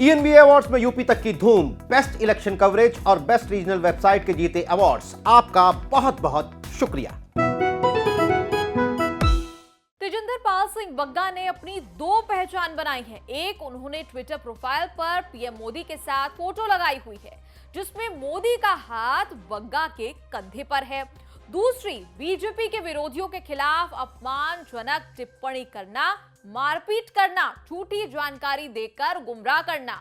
ENB awards में UP तक की धूम, बेस्ट इलेक्शन कवरेज और बेस्ट रीजनल वेबसाइट के जीते अवार्ड्स। आपका बहुत बहुत शुक्रिया। तेजिंदर पाल सिंह बग्गा ने अपनी दो पहचान बनाई है। एक, उन्होंने ट्विटर प्रोफाइल पर पीएम मोदी के साथ फोटो लगाई हुई है जिसमें मोदी का हाथ बग्गा के कंधे पर है। दूसरी, बीजेपी के विरोधियों के खिलाफ अपमानजनक टिप्पणी करना, मारपीट करना, झूठी जानकारी देकर गुमराह करना।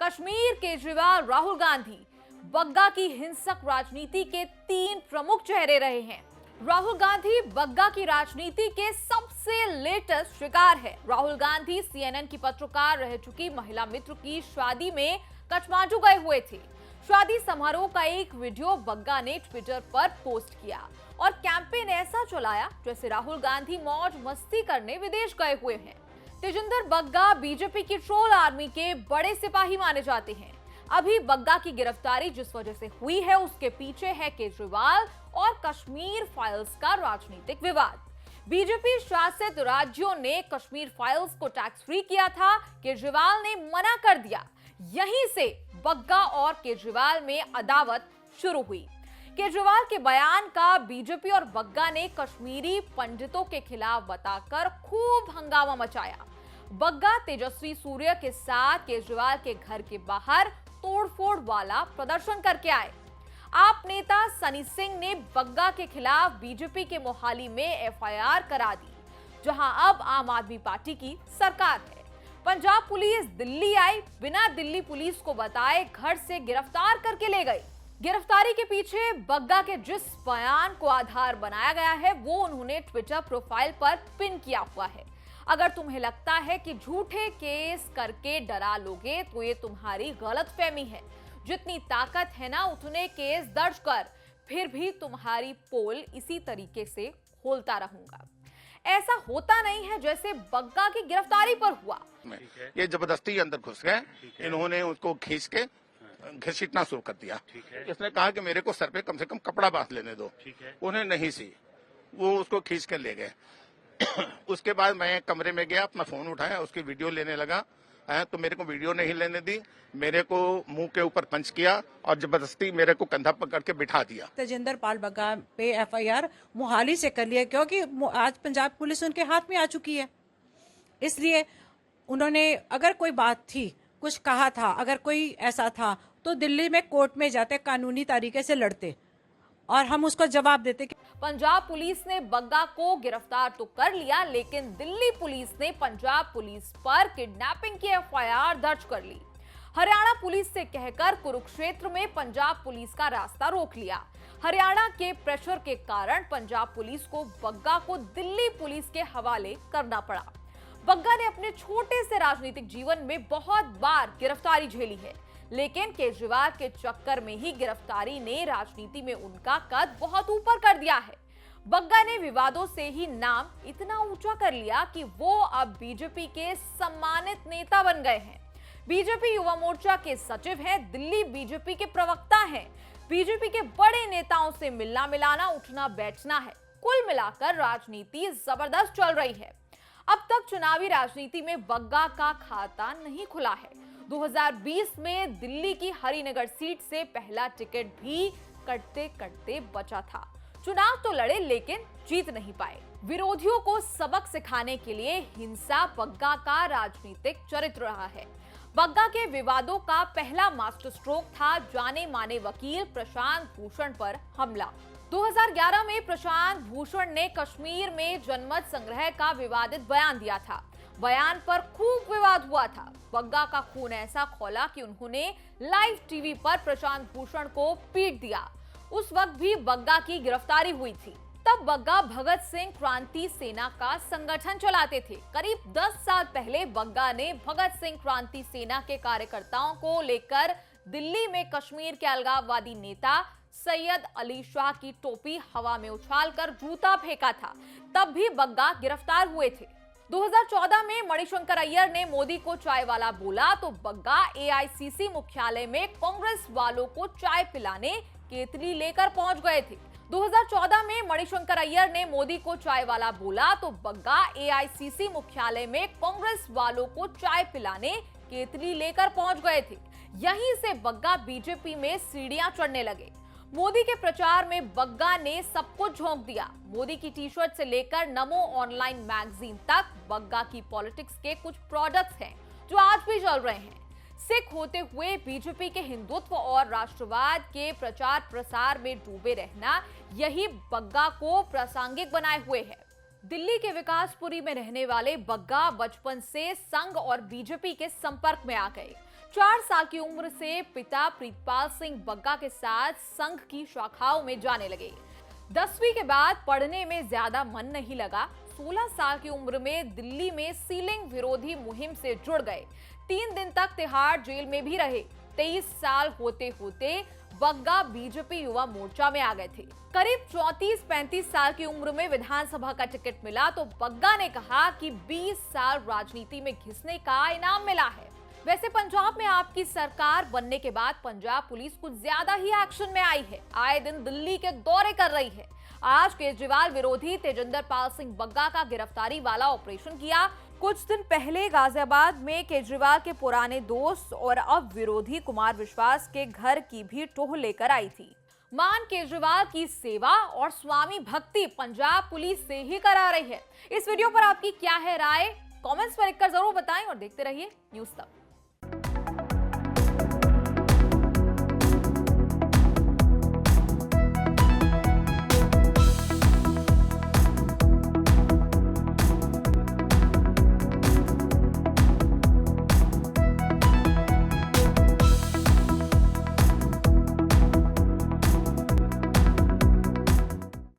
कश्मीर, केजरीवाल, राहुल गांधी बग्गा की हिंसक राजनीति के तीन प्रमुख चेहरे रहे हैं। राहुल गांधी बग्गा की राजनीति के सबसे लेटेस्ट शिकार है। राहुल गांधी सीएनएन की पत्रकार रह चुकी महिला मित्र की शादी में काठमांडू गए हुए थे। शादी समारोह का एक वीडियो बग्गा ने ट्विटर पर पोस्ट किया और कैंपेन ऐसा चलाया जैसे राहुल गांधी मौज मस्ती करने विदेश गए हुए हैं। तेजिंदर बग्गा बीजेपी की ट्रोल आर्मी के बड़े सिपाही माने जाते हैं। अभी बग्गा की गिरफ्तारी जिस वजह से हुई है उसके पीछे है केजरीवाल और कश्मीर फाइल्स का राजनीतिक विवाद। बीजेपी शासित राज्यों ने कश्मीर फाइल्स को टैक्स फ्री किया था, केजरीवाल ने मना कर दिया। यहीं से बग्गा और केजरीवाल में अदावत शुरू हुई। केजरीवाल के बयान का बीजेपी और बग्गा ने कश्मीरी पंडितों के खिलाफ बताकर खूब हंगामा मचाया। बग्गा तेजस्वी सूर्य के साथ केजरीवाल के घर के बाहर तोड़फोड़ वाला प्रदर्शन करके आए। आप नेता सनी सिंह ने बग्गा के खिलाफ बीजेपी के मोहाली में एफआईआर करा दी, जहां अब आम आदमी पार्टी की सरकार है। पंजाब पुलिस दिल्ली आई, बिना दिल्ली पुलिस को बताए घर से गिरफ्तार करके ले गई। गिरफ्तारी के पीछे बग्गा के जिस बयान को आधार बनाया गया है वो उन्होंने ट्विटर प्रोफाइल पर पिन किया हुआ है। अगर तुम्हें लगता है कि झूठे केस करके डरा लोगे तो ये तुम्हारी गलतफहमी है। जितनी ताकत है ना उतने केस दर्ज कर, फिर भी तुम्हारी पोल इसी तरीके से खोलता रहूंगा। ऐसा होता नहीं है जैसे बग्गा की गिरफ्तारी पर हुआ। ये जबरदस्ती अंदर घुस गए, इन्होंने उसको खींच के घसीटना शुरू कर दिया। इसने कहा कि मेरे को सर पे कम से कम कपड़ा बांध लेने दो, उन्हें नहीं सी, वो उसको खींच के ले गए। उसके बाद मैं कमरे में गया, अपना फोन उठाया, उसकी वीडियो लेने लगा तो मेरे को वीडियो नहीं लेने दी, मेरे को मुंह के ऊपर पंच किया और जबरदस्ती मेरे को कंधा पकड़ के बिठा दिया। तेजिंदर पाल बग्गा पे एफआईआर मोहाली से कर लिया क्योंकि आज पंजाब पुलिस उनके हाथ में आ चुकी है। इसलिए उन्होंने अगर कोई बात थी, कुछ कहा था, अगर कोई ऐसा था तो दिल्ली में कोर्ट में जाते, कानूनी तरीके से लड़ते और हम उसको जवाब देते। पंजाब पुलिस ने बग्गा को गिरफ्तार तो कर लिया, लेकिन दिल्ली पुलिस ने पंजाब पुलिस पर किडनैपिंग की एफआईआर दर्ज कर ली। हरियाणा पुलिस से कहकर कुरुक्षेत्र में पंजाब पुलिस का रास्ता रोक लिया। हरियाणा के प्रेशर के कारण पंजाब पुलिस को बग्गा को दिल्ली पुलिस के हवाले करना पड़ा। बग्गा ने अपने छोटे से राजनीतिक जीवन में बहुत बार गिरफ्तारी झेली है, लेकिन केजरीवाल के चक्कर में ही गिरफ्तारी ने राजनीति में उनका कद बहुत ऊपर कर दिया है। बग्गा ने विवादों से ही नाम इतना ऊंचा कर लिया कि वो अब बीजेपी के सम्मानित नेता बन गए हैं। बीजेपी युवा मोर्चा के सचिव हैं, दिल्ली बीजेपी के प्रवक्ता हैं। बीजेपी के बड़े नेताओं से मिलना मिलाना, उठना बैठना है। कुल मिलाकर राजनीति जबरदस्त चल रही है। अब तक चुनावी राजनीति में बग्गा का खाता नहीं खुला है। 2020 में दिल्ली की हरिनगर सीट से पहला टिकट भी कटते कटते बचा था। चुनाव तो लड़े लेकिन जीत नहीं पाए। विरोधियों को सबक सिखाने के लिए हिंसा बग्गा का राजनीतिक चरित्र रहा है। बग्गा के विवादों का पहला मास्टर स्ट्रोक था जाने माने वकील प्रशांत भूषण पर हमला। 2011 में प्रशांत भूषण ने कश्मीर में जनमत संग्रह का विवादित बयान दिया था। बयान पर खूब विवाद हुआ था। बग्गा का खून ऐसा खौला कि उन्होंने लाइव टीवी पर प्रशांत भूषण को पीट दिया। उस वक्त भी बग्गा की गिरफ्तारी हुई थी। तब बग्गा भगत सिंह क्रांति सेना का संगठन चलाते थे। करीब 10 साल पहले बग्गा ने भगत सिंह क्रांति सेना के कार्यकर्ताओं को लेकर दिल्ली में कश्मीर के अलगाववादी नेता सैयद अली शाह की टोपी हवा में उछालकर जूता फेंका था। तब भी बग्गा गिरफ्तार हुए थे। 2014 में मणिशंकर अय्यर ने मोदी को चाय वाला बोला तो बग्गा एआईसीसी मुख्यालय में कांग्रेस वालों को चाय पिलाने केतली लेकर पहुंच गए थे। 2014 में मणिशंकर अय्यर ने मोदी को चाय वाला बोला तो बग्गा एआईसीसी मुख्यालय में कांग्रेस वालों को चाय पिलाने केतली लेकर पहुंच गए थे। यहीं से बग्गा बीजेपी में सीढ़ियां चढ़ने लगे। मोदी के प्रचार में बग्गा ने सब कुछ झोंक दिया। मोदी की टी शर्ट से लेकर नमो ऑनलाइन मैगजीन तक बग्गा की पॉलिटिक्स के कुछ प्रोडक्ट्स हैं जो आज भी चल रहे हैं। सिख होते हुए बीजेपी के हिंदुत्व और राष्ट्रवाद के प्रचार प्रसार में डूबे रहना यही बग्गा को प्रासंगिक बनाए हुए है। दिल्ली के विकासपुरी में रहने वाले बग्गा बचपन से संघ और बीजेपी के संपर्क में आ गए। 4 साल की उम्र से पिता प्रीतपाल सिंह बग्गा के साथ संघ की शाखाओं में जाने लगे। 10वीं के बाद पढ़ने में ज्यादा मन नहीं लगा। 16 साल की उम्र में दिल्ली में सीलिंग विरोधी मुहिम से जुड़ गए। 3 दिन तक तिहाड़ जेल में भी रहे। 23 साल होते होते बग्गा बीजेपी युवा मोर्चा में आ गए थे। करीब 34-35 साल की उम्र में विधानसभा का टिकट मिला तो बग्गा ने कहा कि 20 साल राजनीति में घिसने का इनाम मिला है। वैसे पंजाब में आपकी सरकार बनने के बाद पंजाब पुलिस कुछ ज्यादा ही एक्शन में आई है। आए दिन दिल्ली के दौरे कर रही है। आज केजरीवाल विरोधी तेजिंदर पाल सिंह बग्गा का गिरफ्तारी वाला ऑपरेशन किया। कुछ दिन पहले गाजियाबाद में केजरीवाल के पुराने दोस्त और अब विरोधी कुमार विश्वास के घर की भी टोह लेकर आई थी। मान केजरीवाल की सेवा और स्वामी भक्ति पंजाब पुलिस से ही करा रही है। इस वीडियो पर आपकी क्या है राय? कमेंट्स पर लिखकर जरूर बताएं और देखते रहिए न्यूज़ तक।